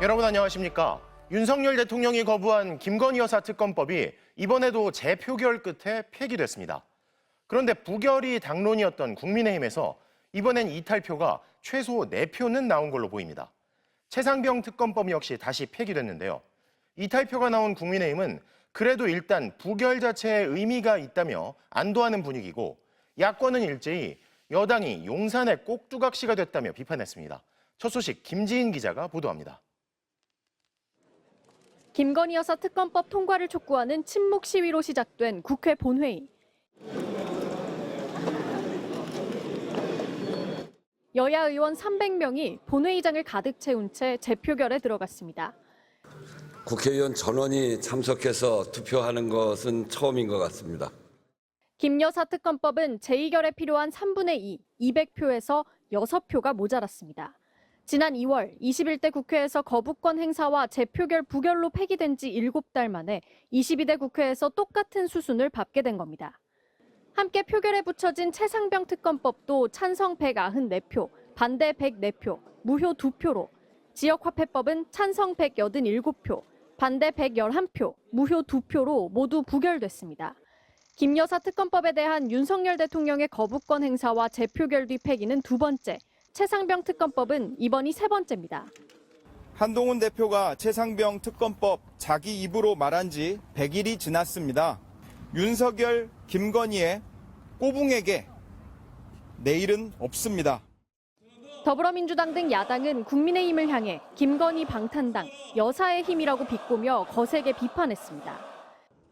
여러분 안녕하십니까? 윤석열 대통령이 거부한 김건희 여사 특검법이 이번에도 재표결 끝에 폐기됐습니다. 그런데 부결이 당론이었던 국민의힘에서 이번엔 이탈표가 최소 4표는 나온 걸로 보입니다. 최상병 특검법 역시 다시 폐기됐는데요. 이탈표가 나온 국민의힘은 그래도 일단 부결 자체에 의미가 있다며 안도하는 분위기고, 야권은 일제히 여당이 용산의 꼭두각시가 됐다며 비판했습니다. 첫 소식 김지인 기자가 보도합니다. 김건희 여사 특검법 통과를 촉구하는 침묵 시위로 시작된 국회 본회의. 여야 의원 300명이 본회의장을 가득 채운 채 재표결에 들어갔습니다. 국회의원 전원이 참석해서 투표하는 것은 처음인 것 같습니다. 김 여사 특검법은 제2결에 필요한 3분의 2, 200표에서 6표가 모자랐습니다. 지난 2월 21대 국회에서 거부권 행사와 재표결 부결로 폐기된 지 7달 만에 22대 국회에서 똑같은 수순을 밟게 된 겁니다. 함께 표결에 붙여진 최상병 특검법도 찬성 194표, 반대 104표, 무효 2표로, 지역화폐법은 찬성 187표, 반대 111표, 무효 2표로 모두 부결됐습니다. 김 여사 특검법에 대한 윤석열 대통령의 거부권 행사와 재표결 뒤 폐기는 두 번째, 최상병 특검법은 이번이 세 번째입니다. 한동훈 대표가 최상병 특검법 자기 입으로 말한 지 100일이 지났습니다. 윤석열, 김건희의 꼬붕에게 내일은 없습니다. 더불어민주당 등 야당은 국민의힘을 향해 김건희 방탄당, 여사의 힘이라고 비꼬며 거세게 비판했습니다.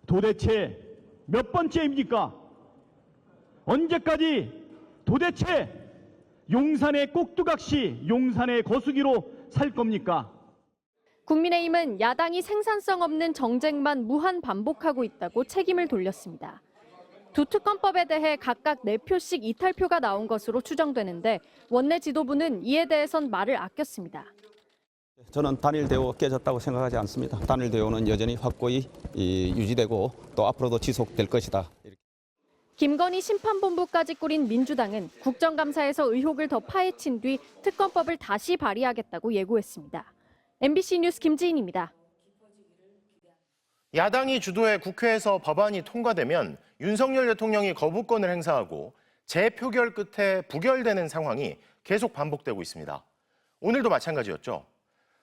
도대체 몇 번째입니까? 언제까지 도대체 용산의 꼭두각시, 용산의 거수기로 살 겁니까? 국민의힘은 야당이 생산성 없는 정쟁만 무한 반복하고 있다고 책임을 돌렸습니다. 두 특검법에 대해 각각 4표씩 이탈표가 나온 것으로 추정되는데 원내 지도부는 이에 대해선 말을 아꼈습니다. 저는 단일 대우가 깨졌다고 생각하지 않습니다. 단일 대우는 여전히 확고히 유지되고 또 앞으로도 지속될 것이다. 김건희 심판본부까지 꾸린 민주당은 국정감사에서 의혹을 더 파헤친 뒤 특검법을 다시 발의하겠다고 예고했습니다. MBC 뉴스 김지인입니다. 야당이 주도해 국회에서 법안이 통과되면 윤석열 대통령이 거부권을 행사하고 재표결 끝에 부결되는 상황이 계속 반복되고 있습니다. 오늘도 마찬가지였죠.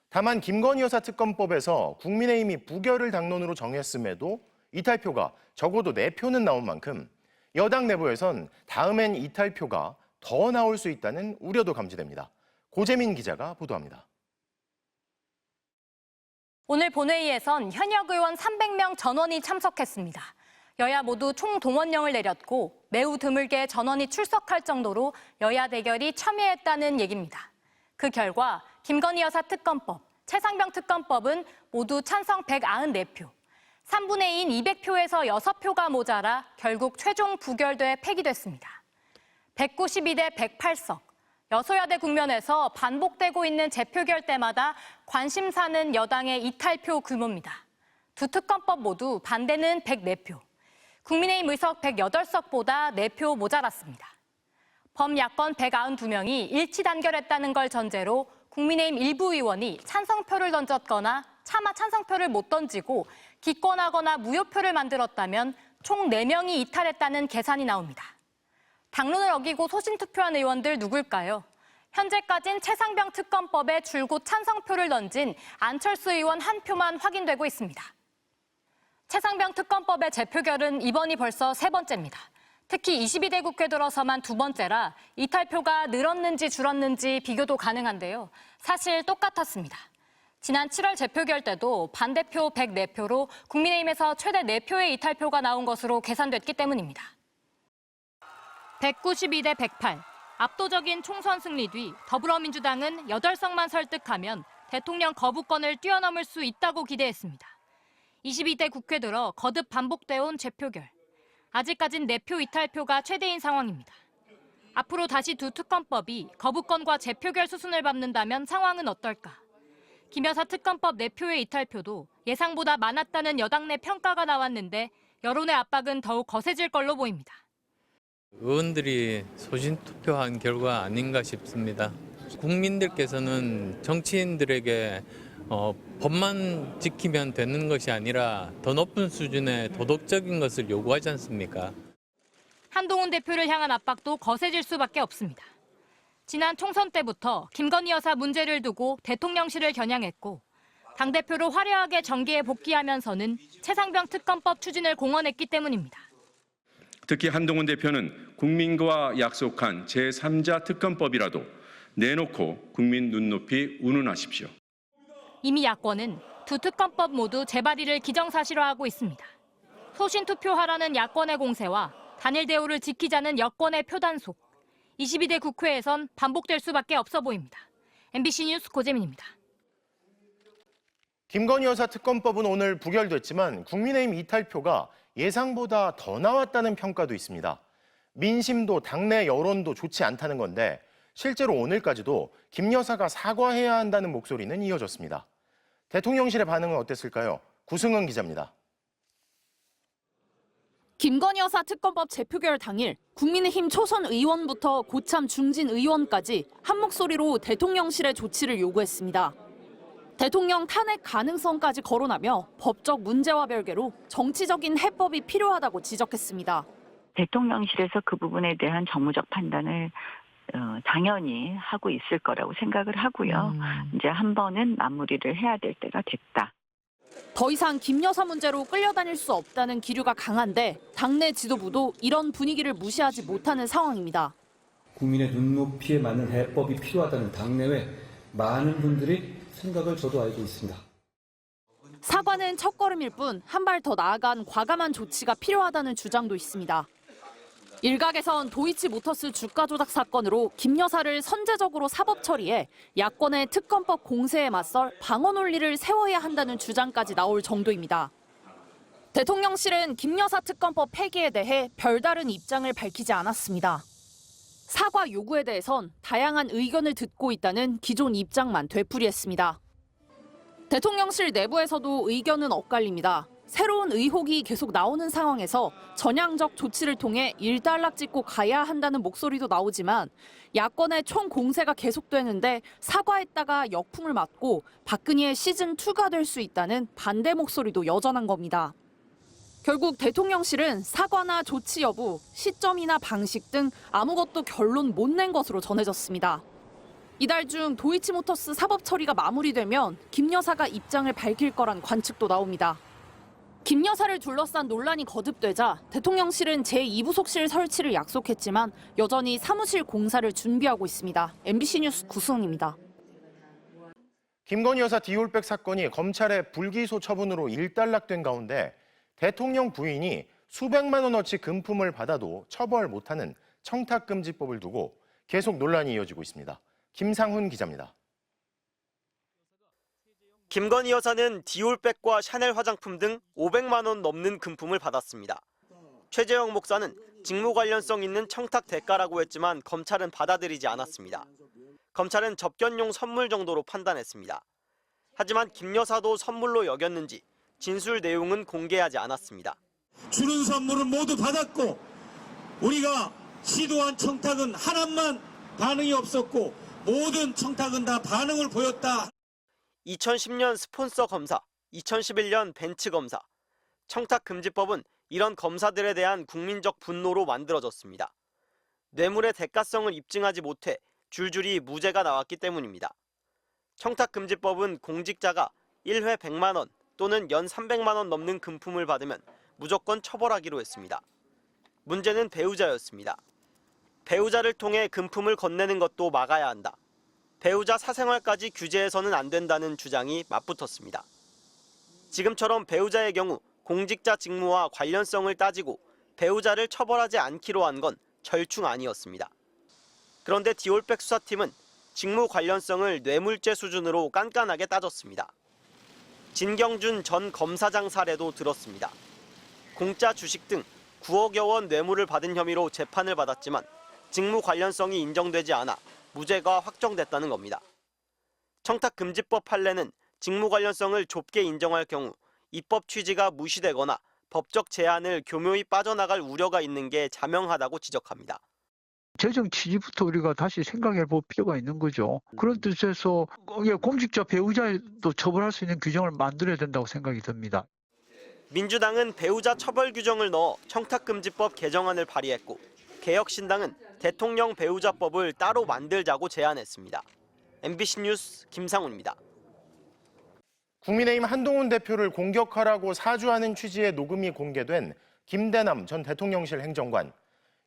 다만 김건희 여사 특검법에서 국민의힘이 부결을 당론으로 정했음에도 이탈표가 적어도 4표는 나온 만큼 여당 내부에선 다음엔 이탈표가 더 나올 수 있다는 우려도 감지됩니다. 고재민 기자가 보도합니다. 오늘 본회의에선 현역 의원 300명 전원이 참석했습니다. 여야 모두 총동원령을 내렸고 매우 드물게 전원이 출석할 정도로 여야 대결이 첨예했다는 얘기입니다. 그 결과 김건희 여사 특검법, 최상병 특검법은 모두 찬성 194표, 3분의 2인 200표에서 6표가 모자라 결국 최종 부결돼 폐기됐습니다. 192대 108석, 여소야대 국면에서 반복되고 있는 재표결 때마다 관심사는 여당의 이탈표 규모입니다. 두 특검법 모두 반대는 104표, 국민의힘 의석 108석보다 4표 모자랐습니다. 범야권 192명이 일치 단결했다는 걸 전제로 국민의힘 일부 의원이 찬성표를 던졌거나 차마 찬성표를 못 던지고 기권하거나 무효표를 만들었다면 총 4명이 이탈했다는 계산이 나옵니다. 당론을 어기고 소신투표한 의원들 누굴까요? 현재까진 최상병 특검법에 줄곧 찬성표를 던진 안철수 의원 1표만 확인되고 있습니다. 최상병 특검법의 재표결은 이번이 벌써 3번째입니다. 특히 22대 국회 들어서만 2번째라 이탈표가 늘었는지 줄었는지 비교도 가능한데요. 사실 똑같았습니다. 지난 7월 재표결 때도 반대표 104표로 국민의힘에서 최대 4표의 이탈표가 나온 것으로 계산됐기 때문입니다. 192대 108, 압도적인 총선 승리 뒤 더불어민주당은 8석만 설득하면 대통령 거부권을 뛰어넘을 수 있다고 기대했습니다. 22대 국회 들어 거듭 반복되어 온 재표결. 아직까진 4표 이탈표가 최대인 상황입니다. 앞으로 다시 두 특검법이 거부권과 재표결 수순을 밟는다면 상황은 어떨까? 김 여사 특검법 4표의 이탈표도 예상보다 많았다는 여당 내 평가가 나왔는데 여론의 압박은 더욱 거세질 걸로 보입니다. 의원들이 소신투표한 결과 아닌가 싶습니다. 국민들께서는 정치인들에게 법만 지키면 되는 것이 아니라 더 높은 수준의 도덕적인 것을 요구하지 않습니까? 한동훈 대표를 향한 압박도 거세질 수밖에 없습니다. 지난 총선 때부터 김건희 여사 문제를 두고 대통령실을 겨냥했고 당대표로 화려하게 정계에 복귀하면서는 최상병 특검법 추진을 공언했기 때문입니다. 특히 한동훈 대표는 국민과 약속한 제3자 특검법이라도 내놓고 국민 눈높이 운운하십시오. 이미 야권은 두 특검법 모두 재발의를 기정사실화하고 있습니다. 소신 투표하라는 야권의 공세와 단일 대우를 지키자는 여권의 표단속. 22대 국회에선 반복될 수밖에 없어 보입니다. MBC 뉴스 고재민입니다. 김건희 여사 특검법은 오늘 부결됐지만 국민의힘 이탈표가 예상보다 더 나왔다는 평가도 있습니다. 민심도 당내 여론도 좋지 않다는 건데 실제로 오늘까지도 김 여사가 사과해야 한다는 목소리는 이어졌습니다. 대통령실의 반응은 어땠을까요? 구승은 기자입니다. 김건희 여사 특검법 재표결 당일 국민의힘 초선 의원부터 고참 중진 의원까지 한 목소리로 대통령실의 조치를 요구했습니다. 대통령 탄핵 가능성까지 거론하며 법적 문제와 별개로 정치적인 해법이 필요하다고 지적했습니다. 대통령실에서 그 부분에 대한 정무적 판단을 당연히 하고 있을 거라고 생각을 하고요. 이제 한 번은 마무리를 해야 될 때가 됐다. 더 이상 김 여사 문제로 끌려다닐 수 없다는 기류가 강한데 당내 지도부도 이런 분위기를 무시하지 못하는 상황입니다. 국민의 눈높이에 맞는 해법이 필요하다는 당내외 많은 분들이 생각을 저도 알고 있습니다. 사과는 첫걸음일 뿐 한 발 더 나아간 과감한 조치가 필요하다는 주장도 있습니다. 일각에선 도이치모터스 주가 조작 사건으로 김 여사를 선제적으로 사법 처리해 야권의 특검법 공세에 맞설 방어 논리를 세워야 한다는 주장까지 나올 정도입니다. 대통령실은 김 여사 특검법 폐기에 대해 별다른 입장을 밝히지 않았습니다. 사과 요구에 대해선 다양한 의견을 듣고 있다는 기존 입장만 되풀이했습니다. 대통령실 내부에서도 의견은 엇갈립니다. 새로운 의혹이 계속 나오는 상황에서 전향적 조치를 통해 일단락짓고 가야 한다는 목소리도 나오지만 야권의 총공세가 계속되는데 사과했다가 역풍을 맞고 박근혜의 시즌2가 될 수 있다는 반대 목소리도 여전한 겁니다. 결국 대통령실은 사과나 조치 여부, 시점이나 방식 등 아무것도 결론 못 낸 것으로 전해졌습니다. 이달 중 도이치모터스 사법 처리가 마무리되면 김 여사가 입장을 밝힐 거란 관측도 나옵니다. 김 여사를 둘러싼 논란이 거듭되자 대통령실은 제2부속실 설치를 약속했지만 여전히 사무실 공사를 준비하고 있습니다. MBC 뉴스 구승입니다. 김건희 여사 디올백 사건이 검찰의 불기소 처분으로 일단락된 가운데 대통령 부인이 수백만 원어치 금품을 받아도 처벌 못하는 청탁금지법을 두고 계속 논란이 이어지고 있습니다. 김상훈 기자입니다. 김건희 여사는 디올백과 샤넬 화장품 등 500만 원 넘는 금품을 받았습니다. 최재형 목사는 직무 관련성 있는 청탁 대가라고 했지만 검찰은 받아들이지 않았습니다. 검찰은 접견용 선물 정도로 판단했습니다. 하지만 김 여사도 선물로 여겼는지 진술 내용은 공개하지 않았습니다. 주는 선물은 모두 받았고 우리가 시도한 청탁은 하나만 반응이 없었고 모든 청탁은 다 반응을 보였다. 2010년 스폰서 검사, 2011년 벤츠 검사. 청탁금지법은 이런 검사들에 대한 국민적 분노로 만들어졌습니다. 뇌물의 대가성을 입증하지 못해 줄줄이 무죄가 나왔기 때문입니다. 청탁금지법은 공직자가 1회 100만 원 또는 연 300만 원 넘는 금품을 받으면 무조건 처벌하기로 했습니다. 문제는 배우자였습니다. 배우자를 통해 금품을 건네는 것도 막아야 한다. 배우자 사생활까지 규제해서는 안 된다는 주장이 맞붙었습니다. 지금처럼 배우자의 경우 공직자 직무와 관련성을 따지고 배우자를 처벌하지 않기로 한 건 절충 아니었습니다. 그런데 디올백 수사팀은 직무 관련성을 뇌물죄 수준으로 깐깐하게 따졌습니다. 진경준 전 검사장 사례도 들었습니다. 공짜 주식 등 9억여 원 뇌물을 받은 혐의로 재판을 받았지만 직무 관련성이 인정되지 않아 무죄가 확정됐다는 겁니다. 청탁금지법 판례는 직무 관련성을 좁게 인정할 경우 입법 취지가 무시되거나 법적 제한을 교묘히 빠져나갈 우려가 있는 게 자명하다고 지적합니다. 재정 취지부터 우리가 다시 생각해 볼 필요가 있는 거죠. 그런 뜻에서 공직자 배우자도 처벌할 수 있는 규정을 만들어야 된다고 생각이 듭니다. 민주당은 배우자 처벌 규정을 넣어 청탁금지법 개정안을 발의했고 개혁신당은 대통령 배우자법을 따로 만들자고 제안했습니다. MBC 뉴스 김상훈입니다. 국민의힘 한동훈 대표를 공격하라고 사주하는 취지의 녹음이 공개된 김대남 전 대통령실 행정관.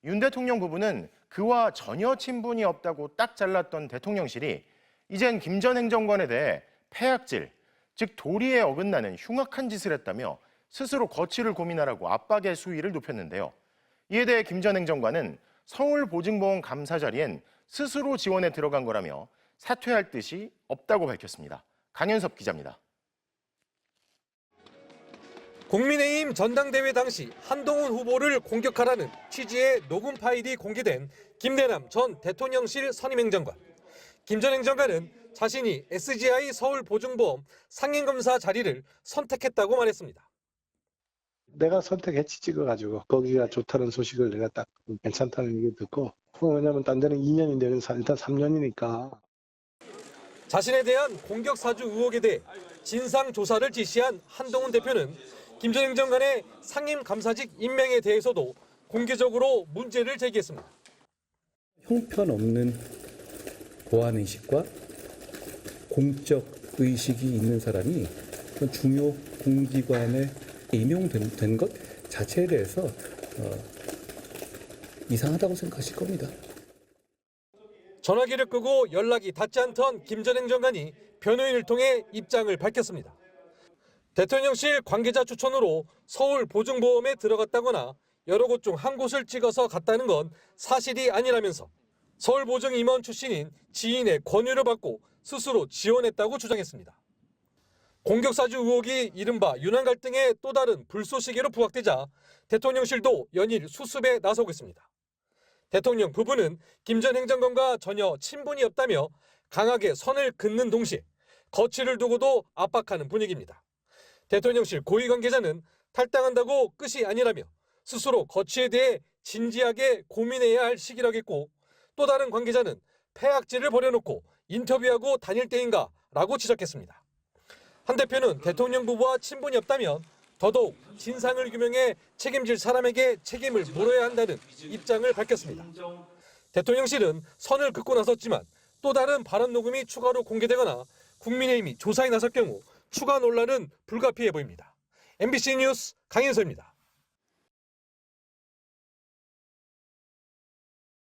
윤 대통령 부부는 그와 전혀 친분이 없다고 딱 잘랐던 대통령실이 이젠 김 전 행정관에 대해 폐악질, 즉 도리에 어긋나는 흉악한 짓을 했다며 스스로 거취를 고민하라고 압박의 수위를 높였는데요. 이에 대해 김 전 행정관은 서울보증보험 감사 자리엔 스스로 지원에 들어간 거라며 사퇴할 뜻이 없다고 밝혔습니다. 강현섭 기자입니다. 국민의힘 전당대회 당시 한동훈 후보를 공격하라는 취지의 녹음 파일이 공개된 김대남 전 대통령실 선임행정관. 김 전 행정관은 자신이 SGI 서울보증보험 상임검사 자리를 선택했다고 말했습니다. 내가 선택했지 찍어가지고 거기가 좋다는 소식을 내가 딱 괜찮다는 얘기 듣고 왜냐면 딴 데는 2년인데 일단 3년이니까. 자신에 대한 공격 사주 의혹에 대해 진상조사를 지시한 한동훈 대표는 김 전 행정관의 상임감사직 임명에 대해서도 공개적으로 문제를 제기했습니다. 형편없는 보안의식과 공적 의식이 있는 사람이 중요 공기관에 임용된 것 자체에 대해서 이상하다고 생각하실 겁니다. 전화기를 끄고 연락이 닿지 않던 김 전 행정관이 변호인을 통해 입장을 밝혔습니다. 대통령실 관계자 추천으로 서울보증보험에 들어갔다거나 여러 곳 중 한 곳을 찍어서 갔다는 건 사실이 아니라면서 서울보증 임원 출신인 지인의 권유를 받고 스스로 지원했다고 주장했습니다. 공격사주 의혹이 이른바 윤한 갈등의 또 다른 불쏘시개로 부각되자 대통령실도 연일 수습에 나서고 있습니다. 대통령 부부는 김 전 행정관과 전혀 친분이 없다며 강하게 선을 긋는 동시에 거취를 두고도 압박하는 분위기입니다. 대통령실 고위 관계자는 탈당한다고 끝이 아니라며 스스로 거취에 대해 진지하게 고민해야 할 시기라겠고, 또 다른 관계자는 폐악질을 벌여놓고 인터뷰하고 다닐 때인가라고 지적했습니다. 한 대표는 대통령 부부와 친분이 없다면 더더욱 진상을 규명해 책임질 사람에게 책임을 물어야 한다는 입장을 밝혔습니다. 대통령실은 선을 긋고 나섰지만 또 다른 발언 녹음이 추가로 공개되거나 국민의힘이 조사에 나설 경우 추가 논란은 불가피해 보입니다. MBC 뉴스 강현서입니다.